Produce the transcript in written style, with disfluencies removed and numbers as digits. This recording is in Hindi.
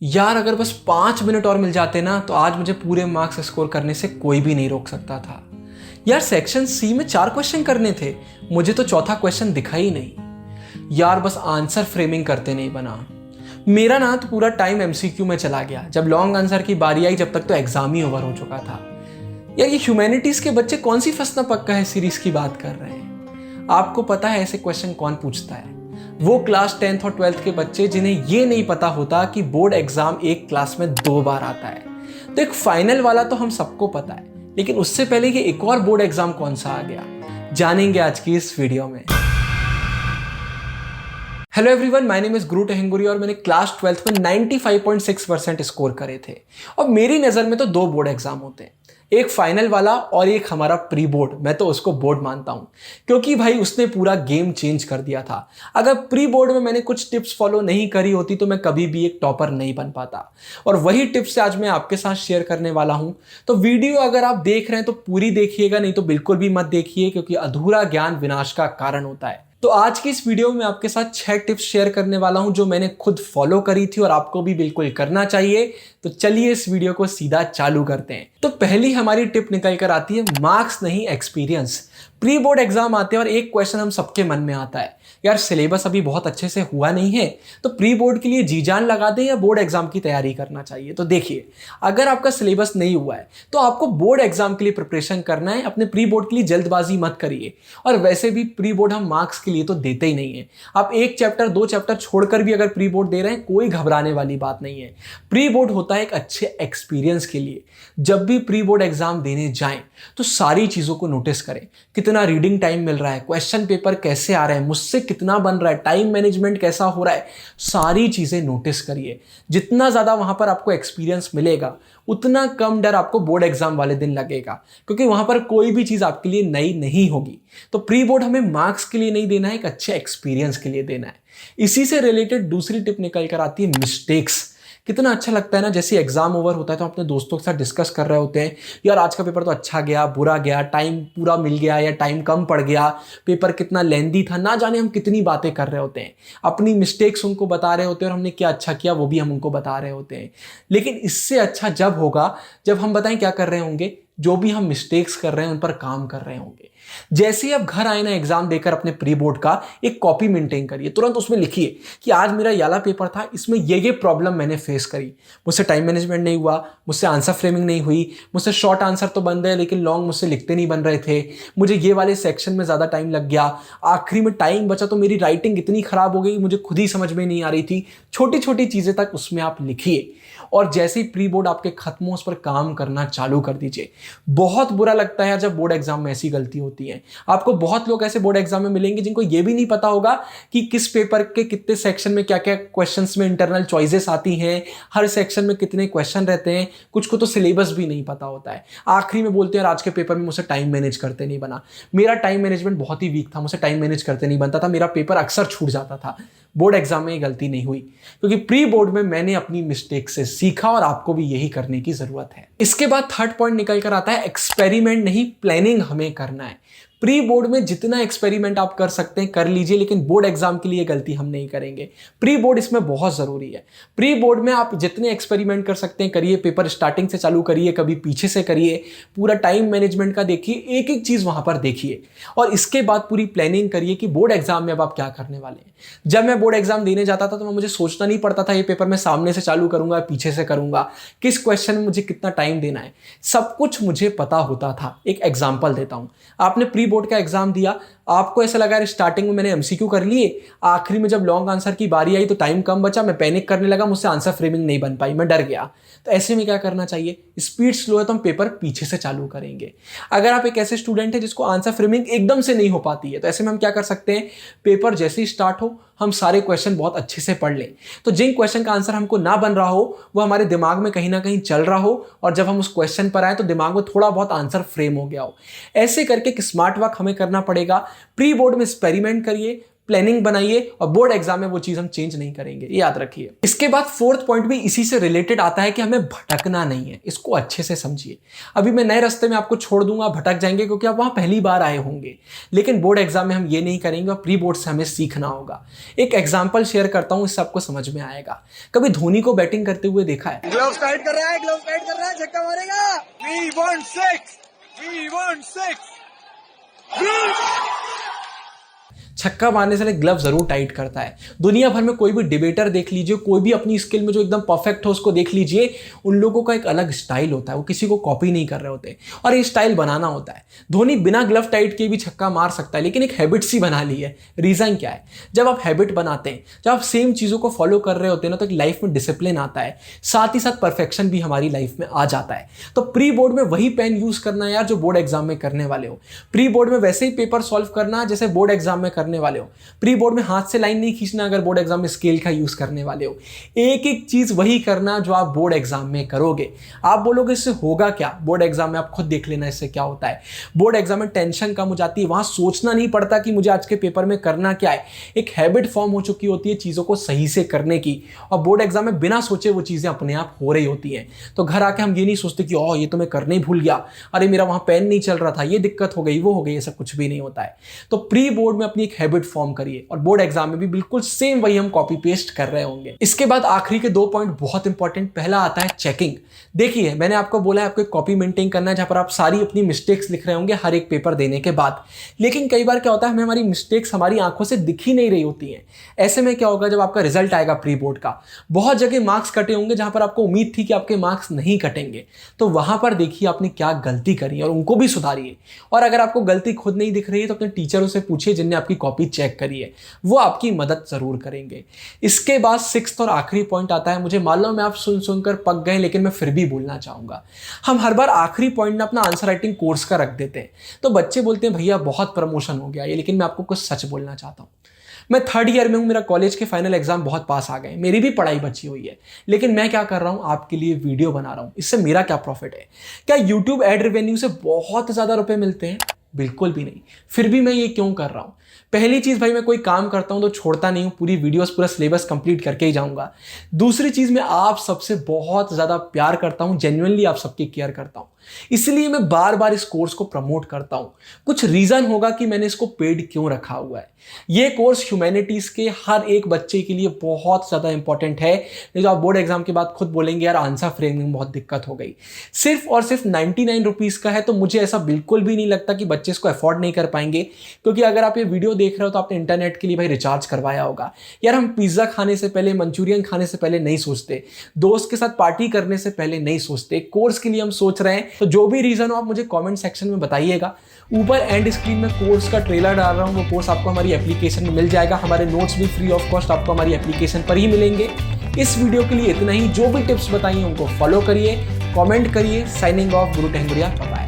यार अगर बस 5 मिनट और मिल जाते ना तो आज मुझे पूरे मार्क्स स्कोर करने से कोई भी नहीं रोक सकता था। यार सेक्शन सी में 4 क्वेश्चन करने थे, मुझे तो चौथा क्वेश्चन दिखा ही नहीं। यार बस आंसर फ्रेमिंग करते नहीं बना। मेरा ना तो पूरा टाइम एमसीक्यू में चला गया। जब लॉन्ग आंसर की बारी आई जब तक तो एग्जाम ही ओवर हो चुका था। यार ये ह्यूमैनिटीज के बच्चे कौन सी फसना पक्का है सीरीज की बात कर रहे हैं। आपको पता है ऐसे क्वेश्चन कौन पूछता है? वो क्लास 10th और 12th के बच्चे जिन्हें ये नहीं पता होता कि बोर्ड एग्जाम एक क्लास में 2 बार आता है। तो एक फाइनल वाला तो हम सबको पता है, लेकिन उससे पहले कि एक और बोर्ड एग्जाम कौन सा आ गया, जानेंगे आज की इस वीडियो में। Hello everyone, my name is गुरु टेहंगुरी और मैंने क्लास 12th में 95.6% स्कोर करे थे। और मेरी नज़र में तो 2 बोर्ड एग्जाम होते हैं, एक फाइनल वाला और एक हमारा प्री बोर्ड। मैं तो उसको बोर्ड मानता हूं क्योंकि भाई उसने पूरा गेम चेंज कर दिया था। अगर प्री बोर्ड में मैंने कुछ टिप्स फॉलो नहीं करी होती तो मैं कभी भी एक टॉपर नहीं बन पाता, और वही टिप्स आज मैं आपके साथ शेयर करने वाला हूं। तो वीडियो अगर आप देख रहे हैं तो पूरी देखिएगा, नहीं तो बिल्कुल भी मत देखिए, क्योंकि अधूरा ज्ञान विनाश का कारण होता है। तो आज की इस वीडियो में आपके साथ 6 टिप्स शेयर करने वाला हूं जो मैंने खुद फॉलो करी थी और आपको भी बिल्कुल करना चाहिए। तो चलिए इस वीडियो को सीधा चालू करते हैं। तो पहली हमारी टिप निकल कर आती है, मार्क्स नहीं एक्सपीरियंस। प्री बोर्ड एग्जाम आते हैं और एक क्वेश्चन हम सबके मन में आता है, यार सिलेबस अभी बहुत अच्छे से हुआ नहीं है तो प्री बोर्ड के लिए जी जान लगा दें या बोर्ड एग्जाम की तैयारी करना चाहिए। तो देखिए, अगर आपका सिलेबस नहीं हुआ है तो आपको बोर्ड एग्जाम के लिए प्रिपरेशन करना है, अपने प्री बोर्ड के लिए जल्दबाजी मत करिए। और वैसे भी प्री बोर्ड हम मार्क्स के लिए तो देते ही नहीं है। आप 1 चैप्टर 2 चैप्टर छोड़कर भी अगर प्री बोर्ड दे रहे हैं, कोई घबराने वाली बात नहीं है। प्री बोर्ड होता है एक अच्छे एक्सपीरियंस के लिए। जब भी प्री बोर्ड एग्जाम देने जाएं तो सारी चीजों को नोटिस करें, कितना रीडिंग टाइम मिल रहा है, क्वेश्चन पेपर कैसे आ रहे हैं, मुझसे कितना बन रहा है, टाइम मैनेजमेंट कैसा हो रहा है, सारी चीजें नोटिस करिए। जितना ज्यादा वहां पर आपको एक्सपीरियंस मिलेगा उतना कम डर आपको बोर्ड एग्जाम वाले दिन लगेगा, क्योंकि वहां पर कोई भी चीज आपके लिए नई नहीं होगी। तो प्री बोर्ड हमें मार्क्स के लिए नहीं देना है, एक अच्छे एक्सपीरियंस के लिए देना है। इसी से रिलेटेड दूसरी टिप निकल कर आती है, मिस्टेक्स। कितना अच्छा लगता है ना, जैसे एग्जाम ओवर होता है तो अपने दोस्तों के साथ डिस्कस कर रहे होते हैं, यार आज का पेपर तो अच्छा गया, बुरा गया, टाइम पूरा मिल गया या टाइम कम पड़ गया, पेपर कितना लेंदी था, ना जाने हम कितनी बातें कर रहे होते हैं। अपनी मिस्टेक्स उनको बता रहे होते हैं और हमने क्या अच्छा किया वो भी हम उनको बता रहे होते हैं। लेकिन इससे अच्छा जब होगा जब हम बताएं क्या कर रहे होंगे, जो भी हम मिस्टेक्स कर रहे हैं उन पर काम कर रहे होंगे। जैसे ही आप घर आए ना एग्जाम देकर, अपने प्री बोर्ड का एक कॉपी मेंटेन करिए, तुरंत उसमें लिखिए कि आज मेरा ये वाला पेपर था, इसमें ये प्रॉब्लम मैंने फेस करी। मुझसे टाइम मैनेजमेंट नहीं हुआ, मुझसे आंसर फ्रेमिंग नहीं हुई, मुझसे शॉर्ट आंसर तो बन गए लेकिन लॉन्ग मुझसे लिखते नहीं बन रहे थे, मुझे ये वाले सेक्शन में ज़्यादा टाइम लग गया, आखिरी में टाइम बचा तो मेरी राइटिंग इतनी खराब हो गई मुझे खुद ही समझ में नहीं आ रही थी। छोटी छोटी चीज़ें तक उसमें आप लिखिए और जैसे ही प्री बोर्ड आपके खत्म हो उस पर काम करना चालू कर दीजिए। बहुत बुरा लगता है जब बोर्ड एग्जाम में ऐसी गलती होती है। आपको बहुत लोग ऐसे बोर्ड एग्जाम में मिलेंगे जिनको ये भी नहीं पता होगा कि किस पेपर के कितने सेक्शन में क्या क्या क्वेश्चंस में इंटरनल चॉइसेस आती हैं, हर सेक्शन में कितने क्वेश्चन रहते हैं। कुछ को तो सिलेबस भी नहीं पता होता है। आखिरी में बोलते हैं आज के पेपर में मुझसे टाइम मैनेज करते नहीं बना। मेरा टाइम मैनेजमेंट बहुत ही वीक था, मुझसे टाइम मैनेज करते नहीं बनता था, मेरा पेपर अक्सर छूट जाता था। बोर्ड एग्जाम में ये गलती नहीं हुई क्योंकि प्री बोर्ड में मैंने अपनी मिस्टेक से सीखा और आपको भी यही करने की जरूरत है। इसके बाद थर्ड पॉइंट निकल कर आता है, एक्सपेरिमेंट नहीं प्लानिंग हमें करना है। प्री बोर्ड में जितना एक्सपेरिमेंट आप कर सकते हैं कर लीजिए, लेकिन बोर्ड एग्जाम के लिए गलती हम नहीं करेंगे। प्री बोर्ड इसमें बहुत जरूरी है। प्री बोर्ड में आप जितने एक्सपेरिमेंट कर सकते हैं करिए, पेपर स्टार्टिंग से चालू करिए, कभी पीछे से करिए, पूरा टाइम मैनेजमेंट का देखिए, एक एक चीज वहां पर देखिए और इसके बाद पूरी प्लानिंग करिए कि बोर्ड एग्जाम में अब आप क्या करने वाले हैं। जब मैं बोर्ड एग्जाम देने जाता था तो मुझे सोचना नहीं पड़ता था ये पेपर मैं सामने से चालू करूंगा पीछे से करूंगा, किस क्वेश्चन में मुझे कितना टाइम देना है, सब कुछ मुझे पता होता था। एक एग्जाम्पल देता हूं, आपने प्री बोर्ड का एग्जाम दिया, आपको ऐसा लगा यार स्टार्टिंग में मैंने एमसीक्यू कर लिए, आखिरी में जब लॉन्ग आंसर की बारी आई तो टाइम कम बचा, मैं पैनिक करने लगा, मुझसे आंसर फ्रेमिंग नहीं बन पाई, मैं डर गया। तो ऐसे में क्या करना चाहिए, स्पीड स्लो है तो हम पेपर पीछे से चालू करेंगे। अगर आप एक ऐसे स्टूडेंट है जिसको आंसर फ्रेमिंग एकदम से नहीं हो पाती है तो ऐसे में हम क्या कर सकते हैं, पेपर जैसे ही स्टार्ट हो हम सारे क्वेश्चन बहुत अच्छे से पढ़ लें। तो जिन क्वेश्चन का आंसर हमको ना बन रहा हो वो हमारे दिमाग में कहीं ना कहीं चल रहा हो और जब हम उस क्वेश्चन पर आए तो दिमाग में थोड़ा बहुत आंसर फ्रेम हो गया हो। ऐसे करके एक स्मार्ट वर्क हमें करना पड़ेगा। प्री बोर्ड में एक्सपेरिमेंट करिए, प्लानिंग बनाइए और बोर्ड एग्जाम में वो चीज हम चेंज नहीं करेंगे, ये याद रखिए। इसके बाद फोर्थ पॉइंट भी इसी से रिलेटेड आता है कि हमें भटकना नहीं है, इसको अच्छे से समझिए। अभी मैं नए रास्ते में आपको छोड़ दूंगा, भटक जाएंगे क्योंकि आप वहां पहली बार आए होंगे, लेकिन बोर्ड एग्जाम में हम ये नहीं करेंगे और प्री बोर्ड से हमें सीखना होगा। एक एग्जाम्पल शेयर करता हूं, इससे आपको समझ में आएगा। कभी धोनी को बैटिंग करते हुए देखा है? ग्लव्स टाइट कर रहा है, छक्का मारेगा। We want six. छक्का मारने से ग्लव जरूर टाइट करता है। दुनिया भर में कोई भी डिबेटर देख लीजिए, कोई भी अपनी स्किल में जो एकदम परफेक्ट हो उसको देख लीजिए, उन लोगों का एक अलग स्टाइल होता है, वो किसी को कॉपी नहीं कर रहे होते और ये स्टाइल बनाना होता है। धोनी बिना ग्लव टाइट के भी छक्का मार सकता है, लेकिन एक हैबिट सी बना ली है। रीजन क्या है? जब आप हैबिट बनाते हैं, जब आप सेम चीज़ों को फॉलो कर रहे होते हैं ना, तो एक लाइफ में डिसिप्लिन आता है, साथ ही साथ परफेक्शन भी हमारी लाइफ में आ जाता है। तो प्री बोर्ड में वही पेन यूज करना है यार जो बोर्ड एग्जाम में करने वाले हो। प्री बोर्ड में वैसे ही पेपर सॉल्व करना जैसे बोर्ड एग्जाम में करने वाले हो। प्री बोर्ड में हाथ से लाइन नहीं खींचना अगर बोर्ड एग्जाम में स्केल का यूज करने वाले हो। एक एक चीज वही करना जो आप बोर्ड एग्जाम में करोगे। आप बोलोगे इससे होगा क्या? बोर्ड एग्जाम में आप खुद देख लेना इससे क्या होता है। बोर्ड एग्जाम में टेंशन कम हो जाती है, वहां सोचना नहीं पड़ता कि मुझे आज के पेपर में करना क्या है। एक हैबिट फॉर्म हो चुकी होती है चीजों को सही से करने की, और बोर्ड एग्जाम में बिना सोचे वो चीजें अपने आप हो रही होती हैं। तो घर आके हम ये नहीं सोचते कि ओह ये तो मैं करने ही भूल गया, अरे मेरा वहां पेन नहीं चल रहा था, ये दिक्कत हो गई, वो हो गई। ये सब कुछ भी नहीं होता है। तो प्री बोर्ड में अपनी एक हैबिट फॉर्म करिए और बोर्ड एग्जाम में भी बिल्कुल सेम वही हम कॉपी पेस्ट कर रहे होंगे। इसके बाद आखिरी के 2 पॉइंट बहुत इंपॉर्टेंट। पहला आता है चेकिंग। देखिए मैंने आपको बोला है आपको एक कॉपी मेंटेन करना है जहां पर आप सारी अपनी मिस्टेक्स लिख रहे होंगे हर एक पेपर देने के बाद। लेकिन कई बार क्या होता है, हमें हमारी मिस्टेक्स हमारी आंखों से दिख ही नहीं रही होती हैं। ऐसे में क्या होगा, जब आपका रिजल्ट आएगा प्री बोर्ड का, बहुत जगह मार्क्स कटे होंगे जहां पर आपको उम्मीद थी कि आपके मार्क्स नहीं कटेंगे। तो वहां पर देखिए आपने क्या गलती करी और उनको भी सुधारिए। और अगर आपको गलती खुद नहीं दिख रही है तो अपने टीचरों से पूछिए जिनने आपकी कॉपी चेक करी है, वो आपकी मदद जरूर करेंगे। इसके बाद 6th और आखिरी पॉइंट आता है। मुझे मालूम है आप सुनकर पक गए, लेकिन मैं फिर भी बोलना चाहूंगा। हम हर बार आखिरी पॉइंट में अपना आंसर राइटिंग कोर्स का रख देते हैं। तो बच्चे बोलते हैं भैया बहुत प्रमोशन हो गया ये, लेकिन मैं आपको कुछ सच बोलना चाहता हूं। मैं 3rd ईयर में हूं, मेरा कॉलेज के फाइनल एग्जाम बहुत पास आ गए, मेरी भी पढ़ाई बची हुई है, लेकिन मैं क्या कर रहा हूं, आपके लिए वीडियो बना रहा हूं। इससे मेरा क्या प्रॉफिट है? क्या यूट्यूब एड रेवेन्यू से बहुत ज्यादा रुपए मिलते हैं? बिल्कुल भी नहीं। फिर भी मैं ये क्यों कर रहा हूं? पहली चीज भाई, मैं कोई काम करता हूं तो छोड़ता नहीं हूं, पूरी वीडियोस पूरा सिलेबस कंप्लीट करके ही जाऊंगा। दूसरी चीज, मैं आप सबसे बहुत ज्यादा प्यार करता हूं, जेन्युइनली आप सबकी केयर करता हूं, इसलिए मैं बार बार इस कोर्स को प्रमोट करता हूं। कुछ रीजन होगा कि मैंने इसको पेड क्यों रखा हुआ है। ये कोर्स ह्यूमैनिटीज के हर एक बच्चे के लिए बहुत ज्यादा इंपॉर्टेंट है। नहीं तो आप बोर्ड एग्जाम के बाद खुद बोलेंगे यार आंसर फ्रेमिंग में बहुत दिक्कत हो गई। सिर्फ और सिर्फ 99 रुपीज का है, तो मुझे ऐसा बिल्कुल भी नहीं लगता कि बच्चे इसको अफोर्ड नहीं कर पाएंगे। क्योंकि अगर आप ये वीडियो देख रहे हो तो आपने इंटरनेट के लिए भाई रिचार्ज करवाया होगा। यार हम पिज्जा खाने से पहले, मंचूरियन खाने से पहले नहीं सोचते, दोस्त के साथ पार्टी करने से पहले नहीं सोचते, कोर्स के लिए हम सोच रहे हैं। तो जो भी रीजन हो आप मुझे कमेंट सेक्शन में बताइएगा। ऊपर एंड स्क्रीन में कोर्स का ट्रेलर डाल रहा हूं, वो कोर्स आपको हमारी एप्लीकेशन में मिल जाएगा। हमारे नोट्स भी फ्री ऑफ कॉस्ट आपको हमारी एप्लीकेशन पर ही मिलेंगे। इस वीडियो के लिए इतना ही। जो भी टिप्स बताइए उनको फॉलो करिए, कमेंट करिए। साइनिंग ऑफ, गुरु टेहंगुरिया। बाय।